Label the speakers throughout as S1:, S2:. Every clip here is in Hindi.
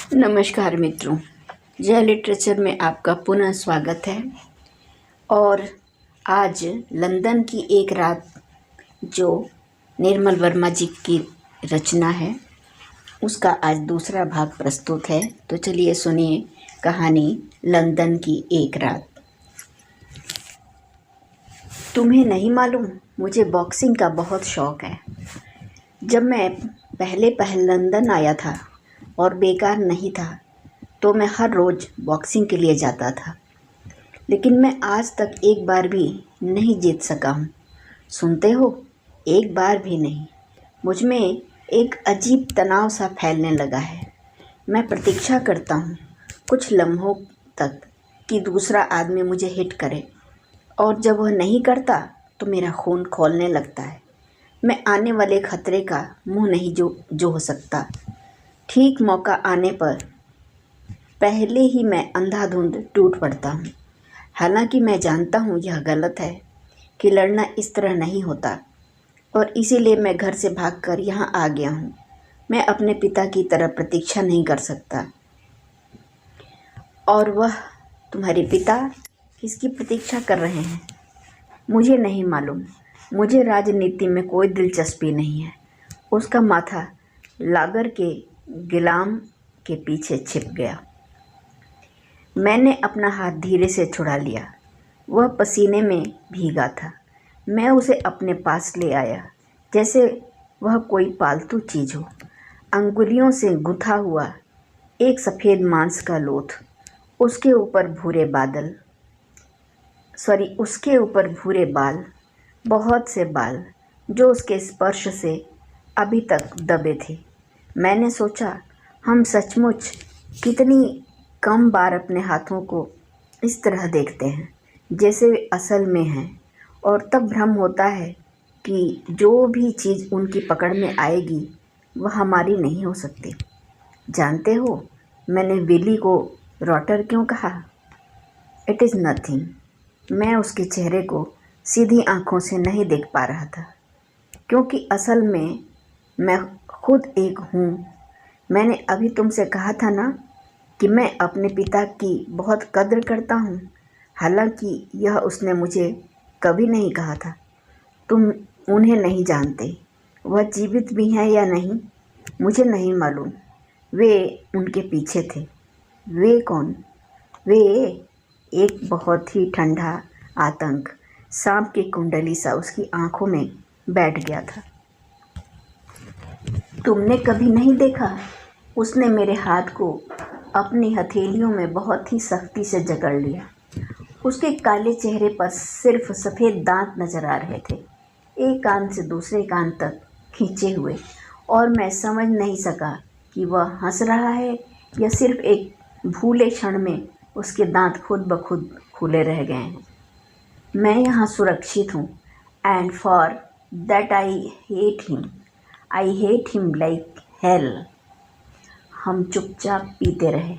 S1: नमस्कार मित्रों, जय लिटरेचर में आपका पुनः स्वागत है। और आज लंदन की एक रात जो निर्मल वर्मा जी की रचना है उसका आज दूसरा भाग प्रस्तुत है। तो चलिए सुनिए कहानी लंदन की एक रात। तुम्हें नहीं मालूम, मुझे बॉक्सिंग का बहुत शौक़ है। जब मैं पहले लंदन आया था और बेकार नहीं था तो मैं हर रोज़ बॉक्सिंग के लिए जाता था, लेकिन मैं आज तक एक बार भी नहीं जीत सका हूँ। सुनते हो, एक बार भी नहीं। मुझ में एक अजीब तनाव सा फैलने लगा है। मैं प्रतीक्षा करता हूँ कुछ लम्हों तक कि दूसरा आदमी मुझे हिट करे, और जब वह नहीं करता तो मेरा खून खौलने लगता है। मैं आने वाले खतरे का मुंह नहीं जो हो सकता। ठीक मौका आने पर पहले ही मैं अंधाधुंध टूट पड़ता हूँ। हालांकि मैं जानता हूँ यह गलत है कि लड़ना इस तरह नहीं होता, और इसीलिए मैं घर से भागकर यहाँ आ गया हूँ। मैं अपने पिता की तरह प्रतीक्षा नहीं कर सकता। और वह तुम्हारे पिता किसकी प्रतीक्षा कर रहे हैं? मुझे नहीं मालूम। मुझे राजनीति में कोई दिलचस्पी नहीं है। उसका माथा लागर के गिलाम के पीछे छिप गया। मैंने अपना हाथ धीरे से छुड़ा लिया। वह पसीने में भीगा था। मैं उसे अपने पास ले आया जैसे वह कोई पालतू चीज़ हो। अंगुलियों से गुथा हुआ एक सफ़ेद मांस का लोथ, उसके ऊपर भूरे बाल, बहुत से बाल जो उसके स्पर्श से अभी तक दबे थे। मैंने सोचा, हम सचमुच कितनी कम बार अपने हाथों को इस तरह देखते हैं जैसे वे असल में हैं, और तब भ्रम होता है कि जो भी चीज़ उनकी पकड़ में आएगी वह हमारी नहीं हो सकती। जानते हो, मैंने विली को रॉटर क्यों कहा? It is nothing. मैं उसके चेहरे को सीधी आंखों से नहीं देख पा रहा था, क्योंकि असल में मैं खुद एक हूँ। मैंने अभी तुमसे कहा था ना कि मैं अपने पिता की बहुत कद्र करता हूँ। हालांकि यह उसने मुझे कभी नहीं कहा था। तुम उन्हें नहीं जानते। वह जीवित भी हैं या नहीं मुझे नहीं मालूम। वे उनके पीछे थे। वे कौन? वे एक बहुत ही ठंडा आतंक, सांप की कुंडली सा उसकी आंखों में बैठ गया था। तुमने कभी नहीं देखा? उसने मेरे हाथ को अपनी हथेलियों में बहुत ही सख्ती से जकड़ लिया। उसके काले चेहरे पर सिर्फ सफ़ेद दांत नजर आ रहे थे, एक कान से दूसरे कान तक खींचे हुए, और मैं समझ नहीं सका कि वह हंस रहा है या सिर्फ एक भूले क्षण में उसके दांत खुद ब खुद खुले रह गए हैं। मैं यहाँ सुरक्षित हूँ, and for that I hate him like hell. हम चुपचाप पीते रहे।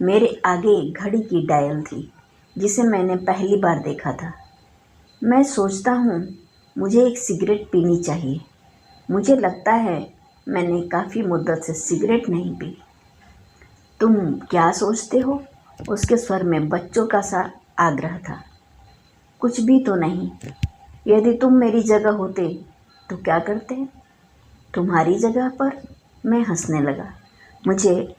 S1: मेरे आगे एक घड़ी की डायल थी जिसे मैंने पहली बार देखा था। मैं सोचता हूँ मुझे एक सिगरेट पीनी चाहिए। मुझे लगता है मैंने काफ़ी मुद्दत से सिगरेट नहीं पी। तुम क्या सोचते हो? उसके स्वर में बच्चों का सा आग्रह था। कुछ भी तो नहीं। यदि तुम मेरी जगह होते तो क्या करते? तुम्हारी जगह पर? मैं हंसने लगा। मुझे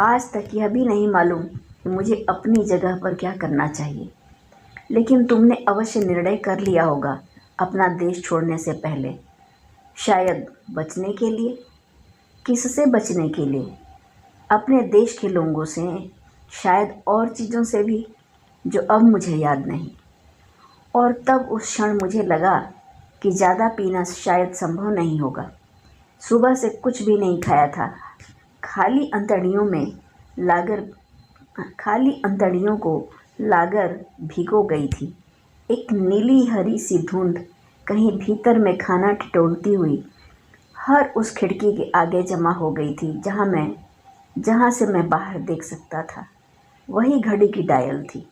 S1: आज तक यह भी नहीं मालूम कि मुझे अपनी जगह पर क्या करना चाहिए, लेकिन तुमने अवश्य निर्णय कर लिया होगा अपना देश छोड़ने से पहले। शायद बचने के लिए। किससे बचने के लिए? अपने देश के लोगों से, शायद और चीज़ों से भी जो अब मुझे याद नहीं। और तब उस क्षण मुझे लगा कि ज़्यादा पीना शायद संभव नहीं होगा। सुबह से कुछ भी नहीं खाया था। खाली अंतड़ियों को लागर भिगो गई थी। एक नीली हरी सी धुंध कहीं भीतर में खाना टिटोलती हुई हर उस खिड़की के आगे जमा हो गई थी जहाँ से मैं बाहर देख सकता था। वही घड़ी की डायल थी,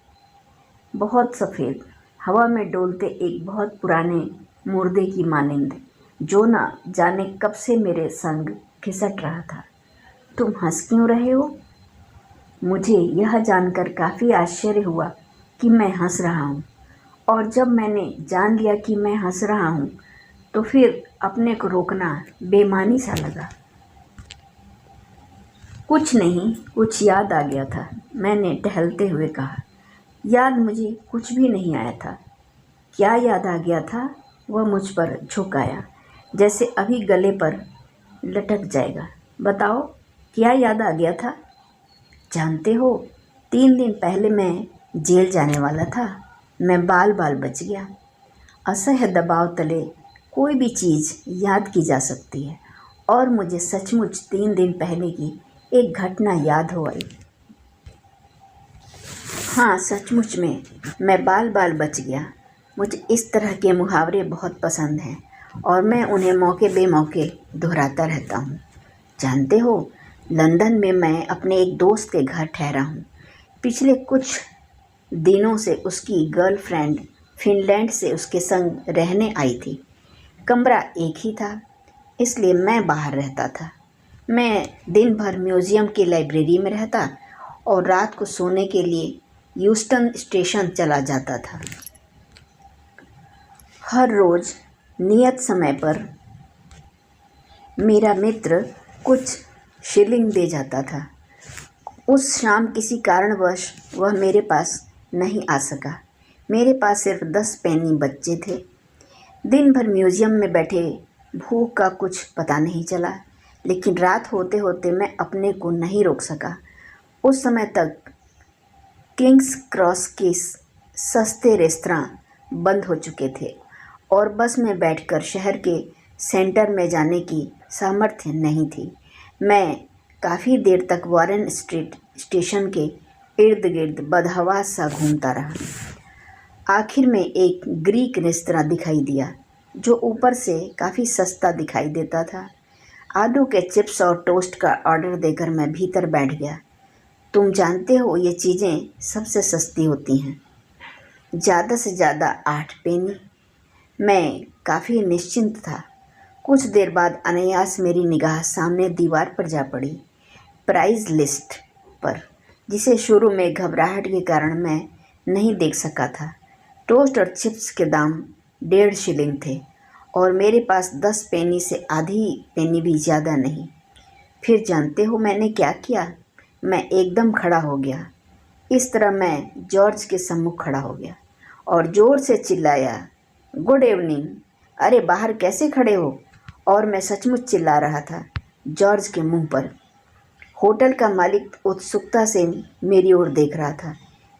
S1: बहुत सफ़ेद, हवा में डोलते एक बहुत पुराने मुर्दे की मानिंद, जो न जाने कब से मेरे संग घिसट रहा था। तुम हंस क्यों रहे हो? मुझे यह जानकर काफ़ी आश्चर्य हुआ कि मैं हंस रहा हूँ, और जब मैंने जान लिया कि मैं हंस रहा हूँ तो फिर अपने को रोकना बेईमानी सा लगा। कुछ नहीं, कुछ याद आ गया था, मैंने टहलते हुए कहा। याद मुझे कुछ भी नहीं आया था। क्या याद आ गया था? वह मुझ पर झुक आया, जैसे अभी गले पर लटक जाएगा। बताओ, क्या याद आ गया था? जानते हो, 3 दिन पहले मैं जेल जाने वाला था। मैं बाल बाल बच गया। असह्य दबाव तले कोई भी चीज़ याद की जा सकती है, और मुझे सचमुच 3 दिन पहले की एक घटना याद हो आई। हाँ, सचमुच में मैं बाल बाल बच गया। मुझे इस तरह के मुहावरे बहुत पसंद हैं, और मैं उन्हें मौके बेमौके दोहराता रहता हूँ। जानते हो, लंदन में मैं अपने एक दोस्त के घर ठहरा हूँ। पिछले कुछ दिनों से उसकी गर्लफ्रेंड फिनलैंड से उसके संग रहने आई थी। कमरा एक ही था, इसलिए मैं बाहर रहता था। मैं दिन भर म्यूज़ियम की लाइब्रेरी में रहता और रात को सोने के लिए यूस्टन स्टेशन चला जाता था। हर रोज़ नियत समय पर मेरा मित्र कुछ शिलिंग दे जाता था। उस शाम किसी कारणवश वह मेरे पास नहीं आ सका। मेरे पास सिर्फ 10 पेनी बचे थे। दिन भर म्यूज़ियम में बैठे भूख का कुछ पता नहीं चला, लेकिन रात होते होते मैं अपने को नहीं रोक सका। उस समय तक किंग्स क्रॉस के सस्ते रेस्तरां बंद हो चुके थे, और बस में बैठकर शहर के सेंटर में जाने की सामर्थ्य नहीं थी। मैं काफ़ी देर तक वॉरेन स्ट्रीट स्टेशन के इर्द गिर्द बदहवास सा घूमता रहा। आखिर में एक ग्रीक रेस्तरां दिखाई दिया, जो ऊपर से काफ़ी सस्ता दिखाई देता था। आलू के चिप्स और टोस्ट का ऑर्डर देकर मैं भीतर बैठ गया। तुम जानते हो, ये चीज़ें सबसे सस्ती होती हैं, ज़्यादा से ज़्यादा 8 पेनी। मैं काफ़ी निश्चिंत था। कुछ देर बाद अनायास मेरी निगाह सामने दीवार पर जा पड़ी, प्राइस लिस्ट पर, जिसे शुरू में घबराहट के कारण मैं नहीं देख सका था। टोस्ट और चिप्स के दाम 1.5 शिलिंग थे, और मेरे पास 10 पेनी से आधी पेनी भी ज़्यादा नहीं। फिर जानते हो मैंने क्या किया? मैं एकदम खड़ा हो गया। इस तरह मैं जॉर्ज के सम्मुख खड़ा हो गया और ज़ोर से चिल्लाया, गुड इवनिंग। अरे बाहर कैसे खड़े हो? और मैं सचमुच चिल्ला रहा था जॉर्ज के मुंह पर। होटल का मालिक उत्सुकता से मेरी ओर देख रहा था।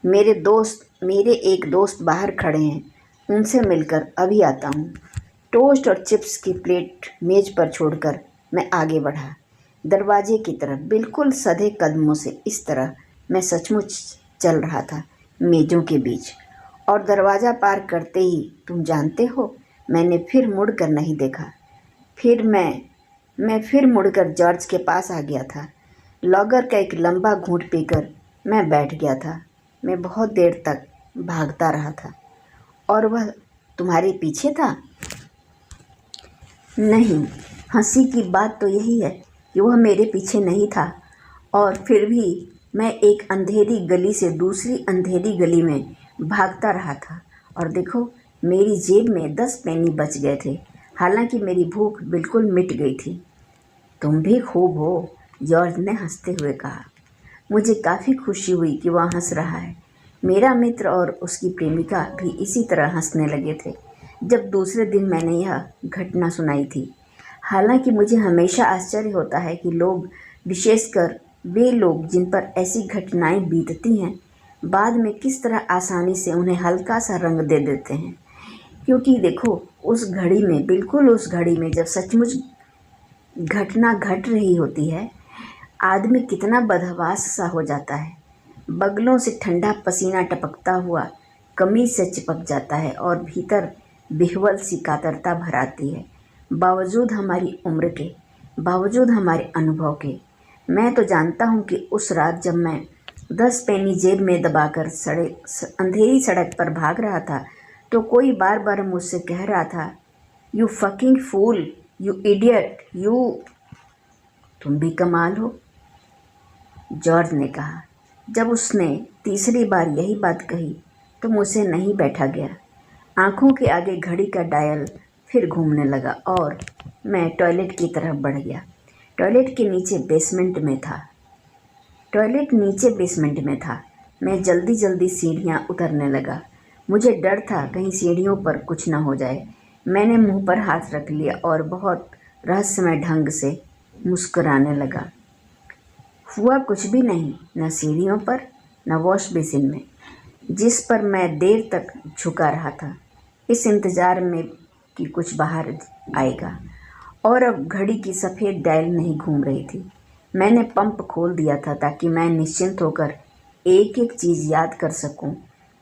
S1: मेरे एक दोस्त बाहर खड़े हैं, उनसे मिलकर अभी आता हूँ। टोस्ट और चिप्स की प्लेट मेज पर छोड़कर मैं आगे बढ़ा, दरवाजे की तरफ। बिल्कुल सधे कदमों से इस तरह मैं सचमुच चल रहा था मेज़ों के बीच, और दरवाज़ा पार करते ही तुम जानते हो, मैंने फिर मुड़कर नहीं देखा। फिर मैं फिर मुड़कर जॉर्ज के पास आ गया था। लॉगर का एक लंबा घूंट पीकर मैं बैठ गया था। मैं बहुत देर तक भागता रहा था। और वह तुम्हारे पीछे था? नहीं, हंसी की बात तो यही है कि वह मेरे पीछे नहीं था, और फिर भी मैं एक अंधेरी गली से दूसरी अंधेरी गली में भागता रहा था। और देखो, मेरी जेब में 10 पेनी बच गए थे, हालांकि मेरी भूख बिल्कुल मिट गई थी। तुम भी खूब हो, जॉर्ज ने हंसते हुए कहा। मुझे काफ़ी खुशी हुई कि वह हंस रहा है। मेरा मित्र और उसकी प्रेमिका भी इसी तरह हंसने लगे थे जब दूसरे दिन मैंने यह घटना सुनाई थी। हालांकि मुझे हमेशा आश्चर्य होता है कि लोग, विशेषकर वे लोग जिन पर ऐसी घटनाएं बीतती हैं, बाद में किस तरह आसानी से उन्हें हल्का सा रंग दे देते हैं। क्योंकि देखो, उस घड़ी में, बिल्कुल उस घड़ी में जब सचमुच घटना घट रही होती है, आदमी कितना बदहवास सा हो जाता है। बगलों से ठंडा पसीना टपकता हुआ कमीज से चिपक जाता है, और भीतर बिहवल सी कातरता भर आती है, बावजूद हमारी उम्र के, बावजूद हमारे अनुभव के। मैं तो जानता हूँ कि उस रात जब मैं 10 पेनी जेब में दबाकर अंधेरी सड़क पर भाग रहा था, तो कोई बार बार मुझसे कह रहा था, you fucking fool, you idiot, तुम भी कमाल हो, जॉर्ज ने कहा। जब उसने तीसरी बार यही बात कही तो मुझसे नहीं बैठा गया। आंखों के आगे घड़ी का डायल फिर घूमने लगा और मैं टॉयलेट की तरफ बढ़ गया। टॉयलेट नीचे बेसमेंट में था। मैं जल्दी जल्दी सीढ़ियाँ उतरने लगा। मुझे डर था कहीं सीढ़ियों पर कुछ न हो जाए। मैंने मुंह पर हाथ रख लिया और बहुत रहस्यमय ढंग से मुस्कुराने लगा। हुआ कुछ भी नहीं, न सीढ़ियों पर न वॉश बेसिन में, जिस पर मैं देर तक झुका रहा था, इस इंतज़ार में कि कुछ बाहर आएगा। और अब घड़ी की सफ़ेद डायल नहीं घूम रही थी। मैंने पंप खोल दिया था ताकि मैं निश्चिंत होकर एक एक चीज़ याद कर सकूं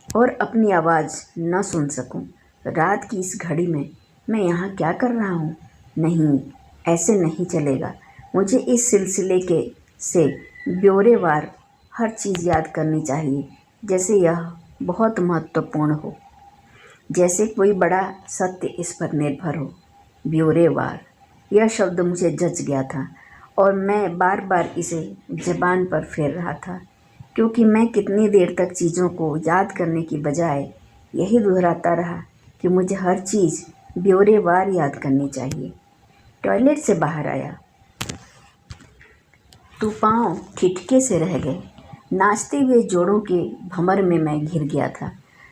S1: और अपनी आवाज़ न सुन सकूं। रात की इस घड़ी में मैं यहाँ क्या कर रहा हूँ? नहीं, ऐसे नहीं चलेगा। मुझे इस सिलसिले के से ब्यौरेवार हर चीज़ याद करनी चाहिए, जैसे यह बहुत महत्वपूर्ण हो, जैसे कोई बड़ा सत्य इस पर निर्भर हो। ब्यौरेवार, यह शब्द मुझे जच गया था और मैं बार बार इसे ज़बान पर फेर रहा था, क्योंकि मैं कितनी देर तक चीज़ों को याद करने की बजाय यही दोहराता रहा कि मुझे हर चीज़ ब्यौरेवार याद करनी चाहिए। टॉयलेट से बाहर आया तो पाँव ठिठके से रह गए। नाचते हुए जोड़ों के भंवर में मैं घिर गया था।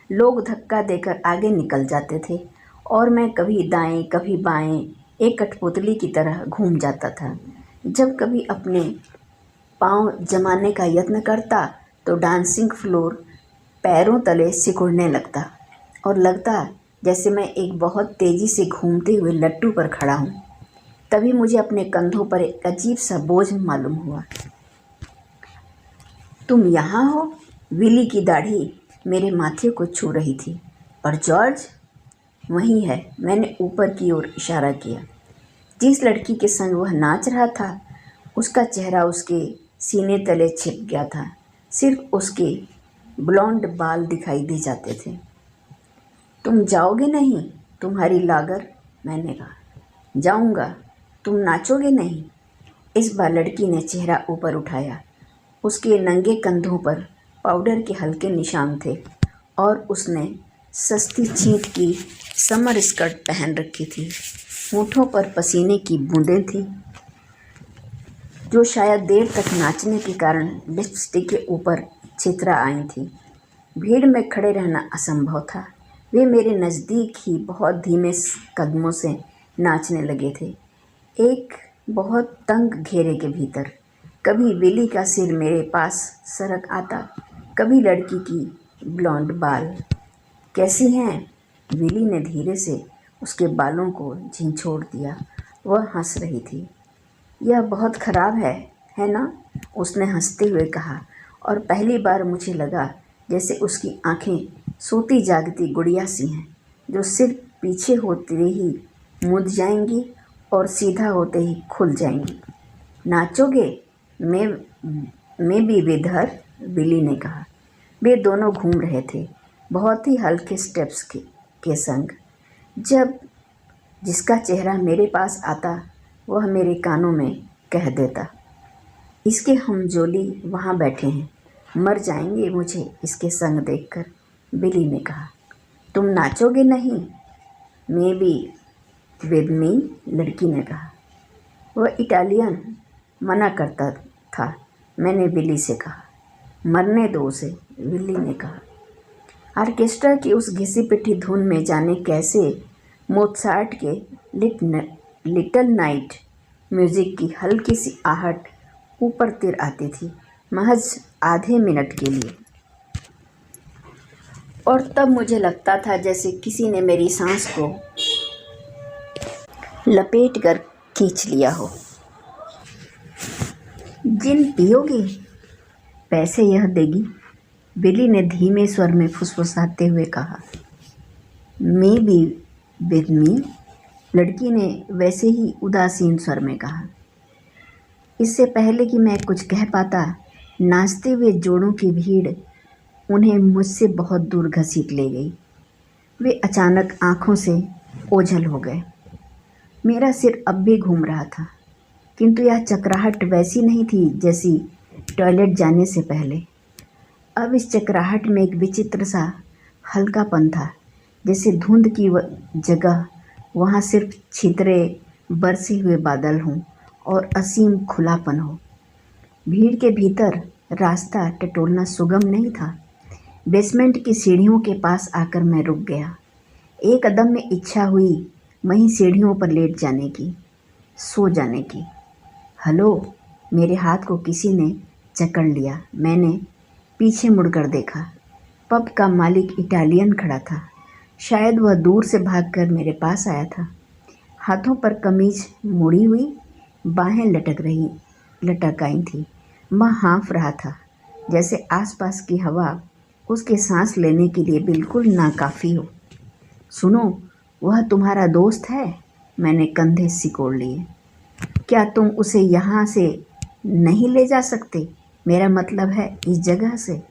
S1: लोग धक्का देकर आगे निकल जाते थे और मैं कभी दाएं कभी बाएं एक कठपुतली की तरह घूम जाता था। जब कभी अपने पाँव जमाने का यत्न करता तो डांसिंग फ्लोर पैरों तले सिकुड़ने लगता और लगता जैसे मैं एक बहुत तेज़ी से घूमते हुए लट्टू पर खड़ा हूँ। तभी मुझे अपने कंधों पर एक अजीब सा बोझ मालूम हुआ। तुम यहाँ हो? विली की दाढ़ी मेरे माथे को छू रही थी। और जॉर्ज? वहीं है। मैंने ऊपर की ओर इशारा किया। जिस लड़की के संग वह नाच रहा था उसका चेहरा उसके सीने तले छिप गया था। सिर्फ उसके ब्लॉन्ड बाल दिखाई दे जाते थे। तुम जाओगे नहीं? तुम्हारी लागर, मैंने कहा। जाऊंगा। तुम नाचोगे नहीं? इस बार लड़की ने चेहरा ऊपर उठाया। उसके नंगे कंधों पर पाउडर के हल्के निशान थे और उसने सस्ती छींट की समर स्कर्ट पहन रखी थी। होठों पर पसीने की बूंदें थीं जो शायद देर तक नाचने के कारण लिपस्टिक के ऊपर छितरा आई थी। भीड़ में खड़े रहना असंभव था। वे मेरे नज़दीक ही बहुत धीमे कदमों से नाचने लगे थे, एक बहुत तंग घेरे के भीतर। कभी विली का सिर मेरे पास सरक आता, कभी लड़की की ब्लॉन्ड बाल। कैसी हैं? विली ने धीरे से उसके बालों को झिंझोड़ दिया। वह हंस रही थी। यह बहुत ख़राब है ना? उसने हंसते हुए कहा और पहली बार मुझे लगा जैसे उसकी आंखें सोती जागती गुड़िया सी हैं जो सिर्फ पीछे होते ही मुड़ जाएंगी और सीधा होते ही खुल जाएंगी। नाचोगे? मैं भी विद हर, विली ने कहा। वे दोनों घूम रहे थे, बहुत ही हल्के स्टेप्स के संग। जब जिसका चेहरा मेरे पास आता वह मेरे कानों में कह देता, इसके हमजोली वहाँ बैठे हैं, मर जाएंगे मुझे इसके संग देखकर। विली ने कहा। तुम नाचोगे नहीं? मैं भी विद मी, लड़की ने कहा। वह इटालियन मना करता था, मैंने विली से कहा। मरने दो उसे, विली ने कहा। ऑर्केस्ट्रा की उस घिसी पिटी धुन में जाने कैसे मोत्सार्ट के लिटिल नाइट म्यूज़िक की हल्की सी आहट ऊपर तिर आती थी, महज आधे मिनट के लिए। और तब मुझे लगता था जैसे किसी ने मेरी सांस को लपेट कर खींच लिया हो। जिन पियोगी? पैसे यह देगी, विली ने धीमे स्वर में फुसफुसाते हुए कहा। मे बी विद मी, लड़की ने वैसे ही उदासीन स्वर में कहा। इससे पहले कि मैं कुछ कह पाता, नाचते हुए जोड़ों की भीड़ उन्हें मुझसे बहुत दूर घसीट ले गई। वे अचानक आंखों से ओझल हो गए। मेरा सिर अब भी घूम रहा था, किंतु यह चकराहट वैसी नहीं थी जैसी टॉयलेट जाने से पहले। अब इस चकराहट में एक विचित्र सा हल्कापन था, जैसे धुंध की जगह वहाँ सिर्फ छितरे बरसे हुए बादल हों और असीम खुलापन हो। भीड़ के भीतर रास्ता टटोलना सुगम नहीं था। बेसमेंट की सीढ़ियों के पास आकर मैं रुक गया। एक कदम में इच्छा हुई वहीं सीढ़ियों पर लेट जाने की, सो जाने की। हेलो, मेरे हाथ को किसी ने जकड़ लिया। मैंने पीछे मुड़कर देखा। पब का मालिक इटालियन खड़ा था। शायद वह दूर से भागकर मेरे पास आया था। हाथों पर कमीज मुड़ी हुई, बाहें लटक आई थी। वह हाँफ रहा था, जैसे आसपास की हवा उसके सांस लेने के लिए बिल्कुल नाकाफ़ी हो। सुनो, वह तुम्हारा दोस्त है? मैंने कंधे सिकोड़ लिए। क्या तुम उसे यहाँ से नहीं ले जा सकते? मेरा मतलब है इस जगह से।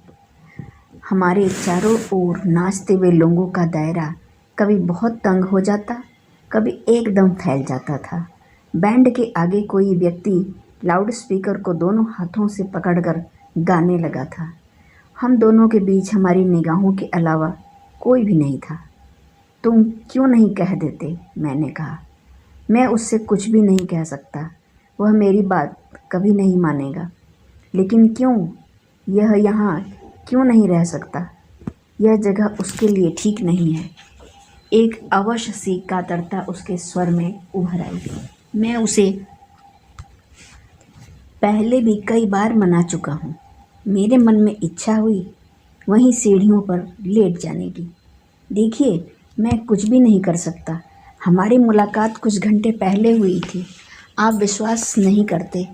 S1: हमारे चारों ओर नाचते हुए लोगों का दायरा कभी बहुत तंग हो जाता, कभी एकदम फैल जाता था। बैंड के आगे कोई व्यक्ति लाउडस्पीकर को दोनों हाथों से पकड़कर गाने लगा था। हम दोनों के बीच हमारी निगाहों के अलावा कोई भी नहीं था। तुम क्यों नहीं कह देते? मैंने कहा। मैं उससे कुछ भी नहीं कह सकता, वह मेरी बात कभी नहीं मानेगा। लेकिन क्यों? यह यहाँ क्यों नहीं रह सकता? यह जगह उसके लिए ठीक नहीं है। एक अवश्य सी कातरता उसके स्वर में उभर आई। मैं उसे पहले भी कई बार मना चुका हूँ। मेरे मन में इच्छा हुई वहीं सीढ़ियों पर लेट जाने की। देखिए, मैं कुछ भी नहीं कर सकता। हमारी मुलाकात कुछ घंटे पहले हुई थी। आप विश्वास नहीं करते।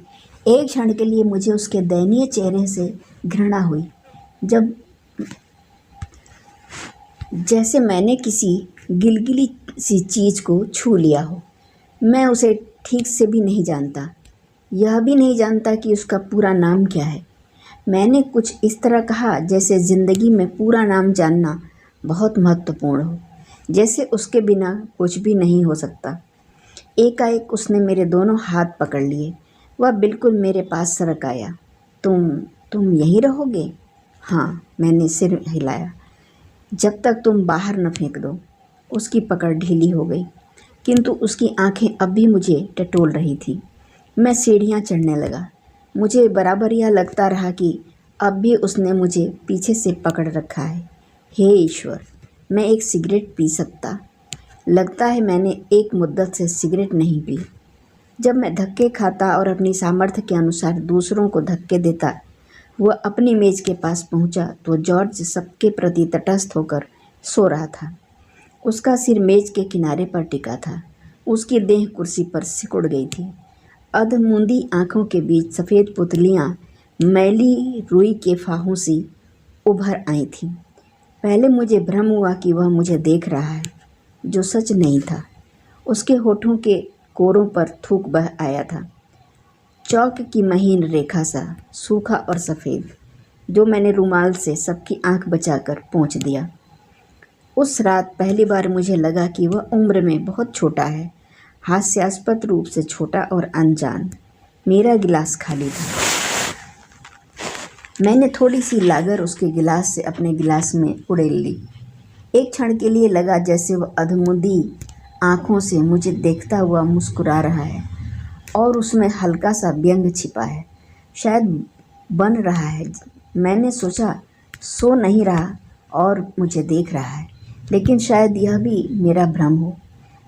S1: एक क्षण के लिए मुझे उसके दयनीय चेहरे से घृणा हुई, जैसे मैंने किसी गिलगिली सी चीज़ को छू लिया हो। मैं उसे ठीक से भी नहीं जानता, यह भी नहीं जानता कि उसका पूरा नाम क्या है। मैंने कुछ इस तरह कहा जैसे ज़िंदगी में पूरा नाम जानना बहुत महत्वपूर्ण हो, जैसे उसके बिना कुछ भी नहीं हो सकता। एकाएक उसने मेरे दोनों हाथ पकड़ लिए। वह बिल्कुल मेरे पास सरक आया। तुम यहीं रहोगे? हाँ, मैंने सिर हिलाया। जब तक तुम बाहर न फेंक दो। उसकी पकड़ ढीली हो गई, किंतु उसकी आंखें अब भी मुझे टटोल रही थी। मैं सीढ़ियाँ चढ़ने लगा। मुझे बराबर यह लगता रहा कि अब भी उसने मुझे पीछे से पकड़ रखा है। हे ईश्वर, मैं एक सिगरेट पी सकता। लगता है मैंने एक मुद्दत से सिगरेट नहीं पी। जब मैं धक्के खाता और अपनी सामर्थ्य के अनुसार दूसरों को धक्के देता, वह अपनी मेज़ के पास पहुंचा तो जॉर्ज सबके प्रति तटस्थ होकर सो रहा था। उसका सिर मेज़ के किनारे पर टिका था। उसकी देह कुर्सी पर सिकुड़ गई थी। अधमूंदी आँखों के बीच सफ़ेद पुतलियाँ मैली रुई के फाहों सी उभर आई थीं। पहले मुझे भ्रम हुआ कि वह मुझे देख रहा है, जो सच नहीं था। उसके होठों के कोरों पर थूक बह आया था, चौक की महीन रेखा सा, सूखा और सफ़ेद, जो मैंने रुमाल से सबकी आंख बचाकर पोंछ दिया। उस रात पहली बार मुझे लगा कि वह उम्र में बहुत छोटा है, हास्यास्पद रूप से छोटा और अनजान। मेरा गिलास खाली था। मैंने थोड़ी सी लागर उसके गिलास से अपने गिलास में उड़ेल ली। एक क्षण के लिए लगा जैसे वह अधमुंदी आँखों से मुझे देखता हुआ मुस्कुरा रहा है और उसमें हल्का सा व्यंग छिपा है, शायद बन रहा है। मैंने सोचा सो नहीं रहा और मुझे देख रहा है, लेकिन शायद यह भी मेरा भ्रम हो।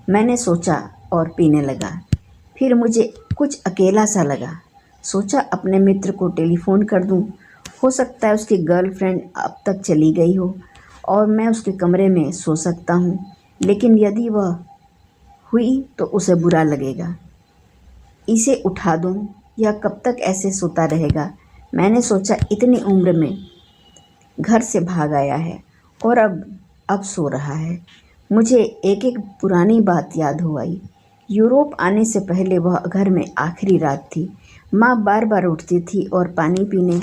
S1: मैंने सोचा और पीने लगा। फिर मुझे कुछ अकेला सा लगा। सोचा अपने मित्र को टेलीफ़ोन कर दूं। हो सकता है उसकी गर्लफ्रेंड अब तक चली गई हो और मैं उसके कमरे में सो सकता हूँ, लेकिन यदि वह हुई तो उसे बुरा लगेगा। इसे उठा दूँ या कब तक ऐसे सोता रहेगा? मैंने सोचा इतनी उम्र में घर से भाग आया है और अब सो रहा है। मुझे एक एक पुरानी बात याद हो आई। यूरोप आने से पहले वह घर में आखिरी रात थी। माँ बार बार उठती थी और पानी पीने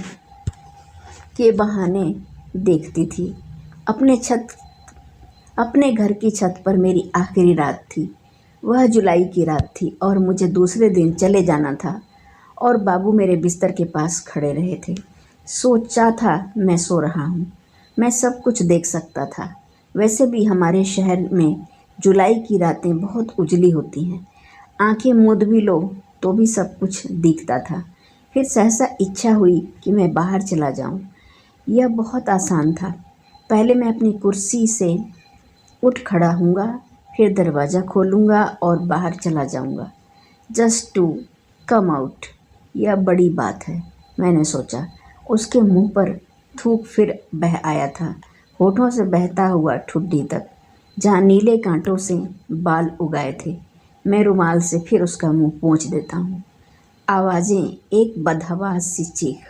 S1: के बहाने देखती थी। अपने घर की छत पर मेरी आखिरी रात थी। वह जुलाई की रात थी और मुझे दूसरे दिन चले जाना था और बाबू मेरे बिस्तर के पास खड़े रहे थे। सोचा था मैं सो रहा हूँ, मैं सब कुछ देख सकता था। वैसे भी हमारे शहर में जुलाई की रातें बहुत उजली होती हैं। आंखें मूंद भी लो तो भी सब कुछ दिखता था। फिर सहसा इच्छा हुई कि मैं बाहर चला जाऊं। यह बहुत आसान था। पहले मैं अपनी कुर्सी से उठ खड़ा हूँगा, फिर दरवाज़ा खोलूँगा और बाहर चला जाऊँगा। Just to come out. यह बड़ी बात है, मैंने सोचा। उसके मुंह पर थूक फिर बह आया था, होठों से बहता हुआ ठुड्डी तक, जहाँ नीले कांटों से बाल उगाए थे। मैं रुमाल से फिर उसका मुंह पोंछ देता हूँ। आवाज़ें, एक बदहवा सी चीख।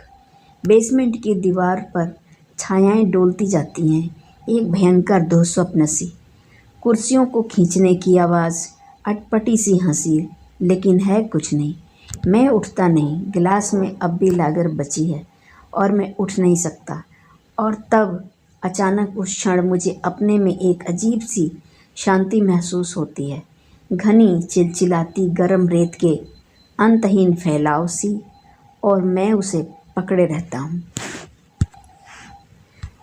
S1: बेसमेंट की दीवार पर छायाएं डोलती जाती हैं, एक भयंकर दुःस्वप्न सी। कुर्सियों को खींचने की आवाज़, अटपटी सी हंसी, लेकिन है कुछ नहीं। मैं उठता नहीं। गिलास में अब भी लागर बची है और मैं उठ नहीं सकता। और तब अचानक उस क्षण मुझे अपने में एक अजीब सी शांति महसूस होती है, घनी चिलचिलाती गर्म रेत के अंतहीन फैलाव सी, और मैं उसे पकड़े रहता हूँ।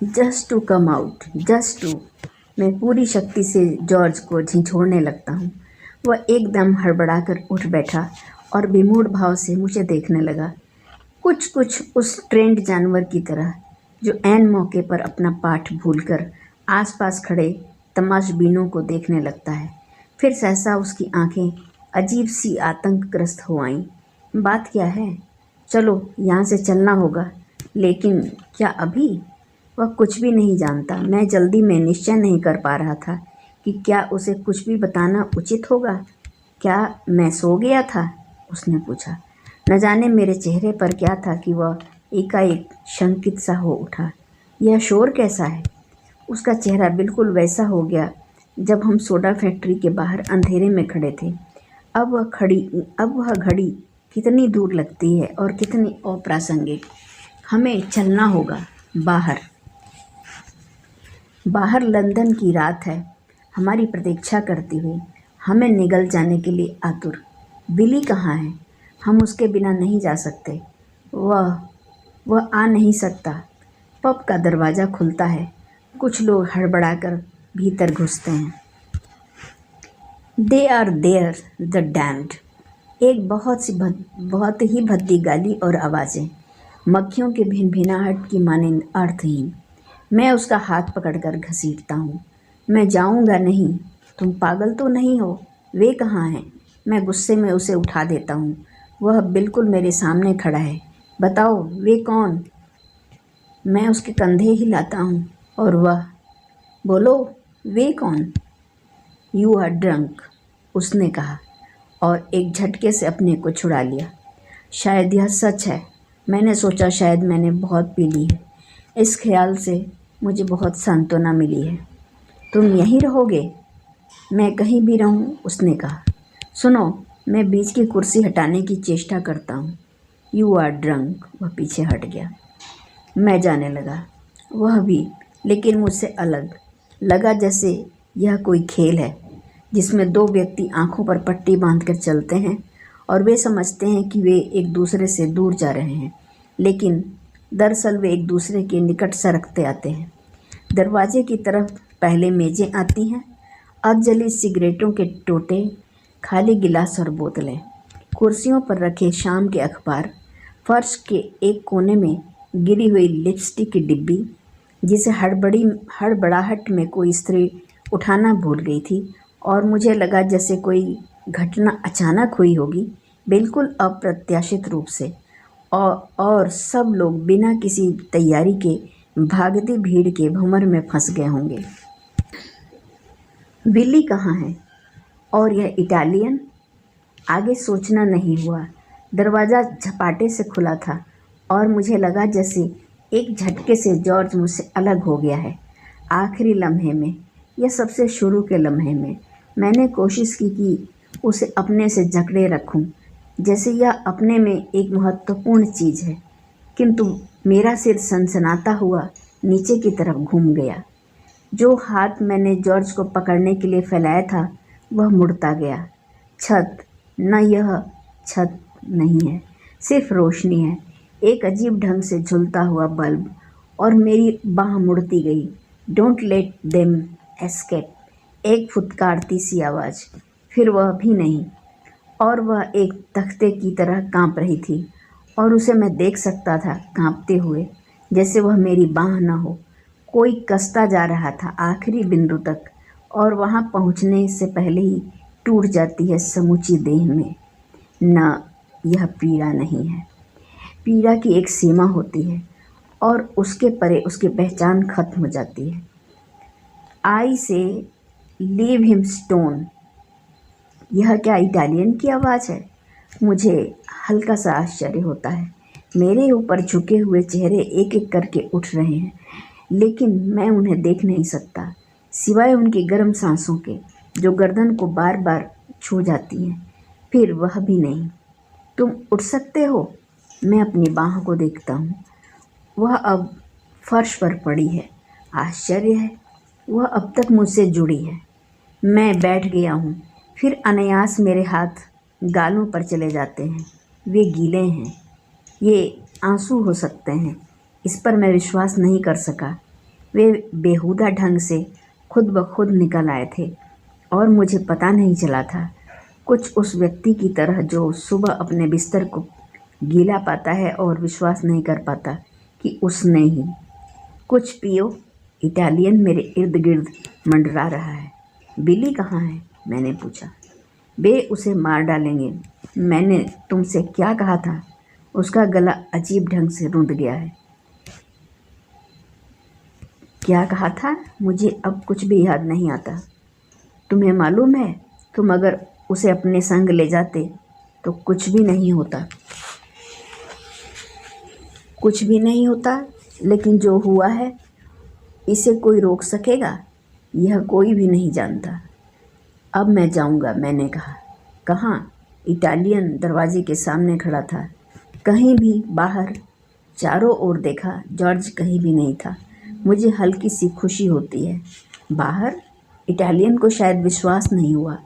S1: Just to come out, just to. मैं पूरी शक्ति से जॉर्ज को झिझोड़ने लगता हूँ। वह एकदम हड़बड़ाकर उठ बैठा और विमूढ़ भाव से मुझे देखने लगा, कुछ कुछ उस ट्रेंड जानवर की तरह जो ऐन मौके पर अपना पाठ भूलकर आसपास खड़े तमाशबीनों को देखने लगता है। फिर सहसा उसकी आंखें अजीब सी आतंकग्रस्त हो आईं। बात क्या है? चलो यहाँ से चलना होगा। लेकिन क्या अभी? वह कुछ भी नहीं जानता। मैं जल्दी में निश्चय नहीं कर पा रहा था कि क्या उसे कुछ भी बताना उचित होगा। क्या मैं सो गया था? उसने पूछा। न जाने मेरे चेहरे पर क्या था कि वह एकाएक शंकित सा हो उठा। यह शोर कैसा है? उसका चेहरा बिल्कुल वैसा हो गया जब हम सोडा फैक्ट्री के बाहर अंधेरे में खड़े थे। अब वह घड़ी कितनी दूर लगती है और कितनी अप्रासंगिक। हमें चलना होगा बाहर। बाहर लंदन की रात है, हमारी प्रतीक्षा करती हुई, हमें निगल जाने के लिए आतुर। बिली कहाँ है? हम उसके बिना नहीं जा सकते। वह आ नहीं सकता। पब का दरवाज़ा खुलता है। कुछ लोग हड़बड़ाकर भीतर घुसते हैं। They are there the damned. एक बहुत ही भद्दी गाली और आवाज़ें, मक्खियों के भिनभिनाहट की मानिंद अर्थहीन। मैं उसका हाथ पकड़कर घसीटता हूँ। मैं जाऊँगा नहीं। तुम पागल तो नहीं हो? वे कहाँ हैं? मैं गुस्से में उसे उठा देता हूँ। वह बिल्कुल मेरे सामने खड़ा है। बताओ, वे कौन? मैं उसके कंधे हिलाता हूँ और वह, बोलो, वे कौन? यू आर ड्रंक, उसने कहा और एक झटके से अपने को छुड़ा लिया। शायद यह सच है। मैंने सोचा शायद मैंने बहुत पी ली है। इस ख्याल से मुझे बहुत सांत्वना मिली है। तुम यहीं रहोगे? मैं कहीं भी रहूं, उसने कहा। सुनो, मैं बीच की कुर्सी हटाने की चेष्टा करता हूँ। You are drunk. वह पीछे हट गया। मैं जाने लगा। वह भी, लेकिन मुझसे अलग। लगा जैसे यह कोई खेल है जिसमें दो व्यक्ति आंखों पर पट्टी बांधकर चलते हैं और वे समझते हैं कि वे एक दूसरे से दूर जा रहे हैं, लेकिन दरअसल वे एक दूसरे के निकट सरकते आते हैं। दरवाजे की तरफ पहले मेज़ें आती हैं, अब जली सिगरेटों के टोटे, खाली गिलास और बोतलें, कुर्सियों पर रखे शाम के अखबार, फर्श के एक कोने में गिरी हुई लिपस्टिक की डिब्बी जिसे हड़बड़ाहट में कोई स्त्री उठाना भूल गई थी, और मुझे लगा जैसे कोई घटना अचानक हुई होगी, बिल्कुल अप्रत्याशित रूप से, और सब लोग बिना किसी तैयारी के भागती भीड़ के भंवर में फंस गए होंगे। बिल्ली कहाँ है? और यह इटालियन? आगे सोचना नहीं हुआ। दरवाज़ा झपाटे से खुला था और मुझे लगा जैसे एक झटके से जॉर्ज मुझसे अलग हो गया है। आखिरी लम्हे में, या सबसे शुरू के लम्हे में, मैंने कोशिश की कि उसे अपने से जकड़े रखूं, जैसे यह अपने में एक महत्वपूर्ण चीज़ है, किंतु मेरा सिर सनसनाता हुआ नीचे की तरफ घूम गया। जो हाथ मैंने जॉर्ज को पकड़ने के लिए फैलाया था वह मुड़ता गया। छत न, यह छत नहीं है, सिर्फ रोशनी है। एक अजीब ढंग से झुलता हुआ बल्ब, और मेरी बाँह मुड़ती गई। डोंट लेट देम एस्केप, एक फुदकारती सी आवाज़। फिर वह भी नहीं, और वह एक तख्ते की तरह काँप रही थी, और उसे मैं देख सकता था काँपते हुए, जैसे वह मेरी बाँह न हो। कोई कसता जा रहा था आखिरी बिंदु तक, और वहाँ पहुँचने से पहले ही टूट जाती है समूची देह में। न, यह पीड़ा नहीं है। पीड़ा की एक सीमा होती है, और उसके परे उसकी पहचान खत्म हो जाती है। आई से लीव हिम स्टोन। यह क्या इटालियन की आवाज़ है? मुझे हल्का सा आश्चर्य होता है। मेरे ऊपर झुके हुए चेहरे एक एक करके उठ रहे हैं, लेकिन मैं उन्हें देख नहीं सकता, सिवाय उनकी गर्म सांसों के, जो गर्दन को बार बार छू जाती हैं। फिर वह भी नहीं। तुम उठ सकते हो? मैं अपनी बाँह को देखता हूँ। वह अब फर्श पर पड़ी है। आश्चर्य है, वह अब तक मुझसे जुड़ी है। मैं बैठ गया हूँ। फिर अनायास मेरे हाथ गालों पर चले जाते हैं। वे गीले हैं। ये आंसू हो सकते हैं। इस पर मैं विश्वास नहीं कर सका। वे बेहुदा ढंग से खुद ब खुद निकल आए थे, और मुझे पता नहीं चला था। कुछ उस व्यक्ति की तरह जो सुबह अपने बिस्तर को गीला पाता है और विश्वास नहीं कर पाता कि उसने ही। कुछ पियो। इटालियन मेरे इर्द गिर्द मंडरा रहा है। बिली कहाँ है? मैंने पूछा। वे उसे मार डालेंगे। मैंने तुमसे क्या कहा था? उसका गला अजीब ढंग से रुंध गया है। क्या कहा था? मुझे अब कुछ भी याद नहीं आता। तुम्हें मालूम है, तुम अगर उसे अपने संग ले जाते तो कुछ भी नहीं होता। कुछ भी नहीं होता, लेकिन जो हुआ है, इसे कोई रोक सकेगा? यह कोई भी नहीं जानता। अब मैं जाऊंगा, मैंने कहा। कहाँ? इटालियन दरवाजे के सामने खड़ा था। कहीं भी बाहर चारों ओर देखा, जॉर्ज कहीं भी नहीं था। मुझे हल्की सी खुशी होती है। बाहर? इटालियन को शायद विश्वास नहीं हुआ।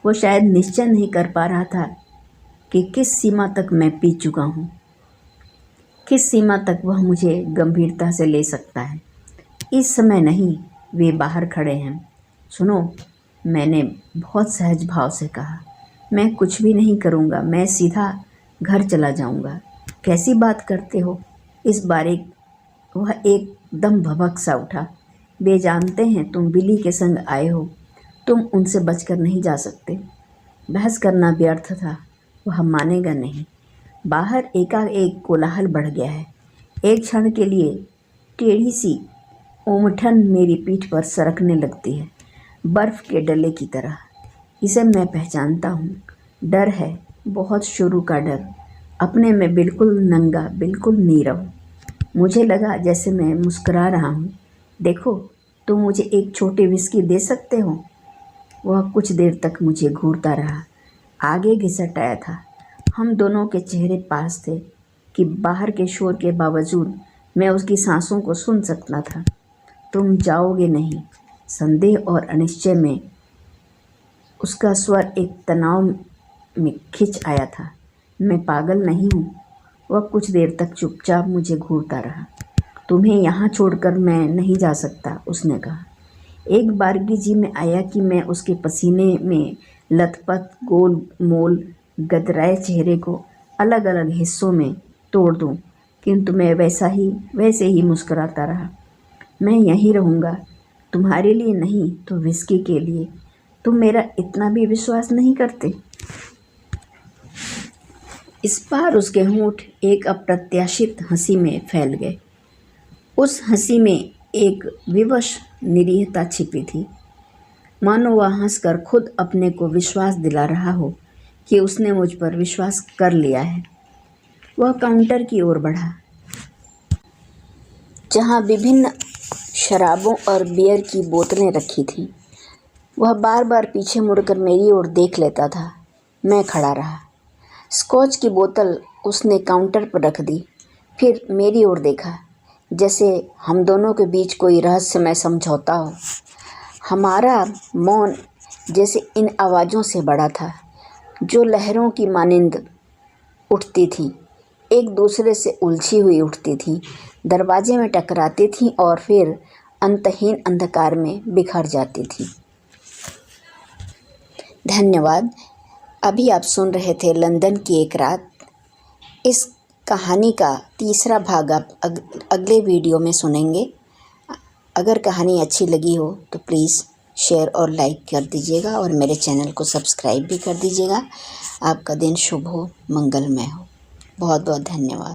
S1: वो शायद निश्चय नहीं कर पा रहा था कि किस सीमा तक मैं पी चुका हूँ, किस सीमा तक वह मुझे गंभीरता से ले सकता है। इस समय नहीं। वे बाहर खड़े हैं। सुनो, मैंने बहुत सहज भाव से कहा। मैं कुछ भी नहीं करूँगा, मैं सीधा घर चला जाऊँगा। कैसी बात करते हो? इस बारे वह एकदम भभक सा उठा। वे जानते हैं तुम बिली के संग आए हो। तुम उनसे बचकर नहीं जा सकते। बहस करना व्यर्थ था। वह मानेगा नहीं। बाहर एकाएक कोलाहल बढ़ गया है। एक क्षण के लिए टेढ़ी सी ओमठन मेरी पीठ पर सरकने लगती है, बर्फ़ के डले की तरह। इसे मैं पहचानता हूँ। डर है, बहुत शुरू का डर। अपने में बिल्कुल नंगा, बिल्कुल नीरव। मुझे लगा जैसे मैं मुस्कुरा रहा हूँ। देखो, तुम मुझे एक छोटी विस्की दे सकते हो? वह कुछ देर तक मुझे घूरता रहा, आगे घिसट आया था। हम दोनों के चेहरे पास थे कि बाहर के शोर के बावजूद मैं उसकी सांसों को सुन सकता था। तुम जाओगे नहीं? संदेह और अनिश्चय में उसका स्वर एक तनाव में खिंच आया था। मैं पागल नहीं हूँ। वह कुछ देर तक चुपचाप मुझे घूरता रहा। तुम्हें यहाँ छोड़कर मैं नहीं जा सकता, उसने कहा। एक बारगी जी में आया कि मैं उसके पसीने में लथपथ गोल मोल गदराए चेहरे को अलग अलग हिस्सों में तोड़ दूं, किंतु मैं वैसे ही मुस्कुराता रहा। मैं यहीं रहूँगा, तुम्हारे लिए नहीं तो विस्की के लिए। तुम मेरा इतना भी विश्वास नहीं करते? इस बार उसके होंठ एक अप्रत्याशित हंसी में फैल गए। उस हंसी में एक विवश निरीहता छिपी थी, मानो वह हंसकर खुद अपने को विश्वास दिला रहा हो कि उसने मुझ पर विश्वास कर लिया है। वह काउंटर की ओर बढ़ा, जहाँ विभिन्न शराबों और बियर की बोतलें रखी थीं। वह बार बार पीछे मुड़कर मेरी ओर देख लेता था। मैं खड़ा रहा। स्कॉच की बोतल उसने काउंटर पर रख दी, फिर मेरी ओर देखा, जैसे हम दोनों के बीच कोई रहस्यमय समझौता हो। हमारा मौन जैसे इन आवाज़ों से बड़ा था, जो लहरों की मानिंद उठती थीं, एक दूसरे से उलझी हुई उठती थीं, दरवाजे में टकराती थीं और फिर अंतहीन अंधकार में बिखर जाती थीं। धन्यवाद। अभी आप सुन रहे थे लंदन की एक रात। इस कहानी का तीसरा भाग आप अगले वीडियो में सुनेंगे। अगर कहानी अच्छी लगी हो तो प्लीज़ शेयर और लाइक कर दीजिएगा और मेरे चैनल को सब्सक्राइब भी कर दीजिएगा। आपका दिन शुभ हो, मंगलमय हो। बहुत बहुत धन्यवाद।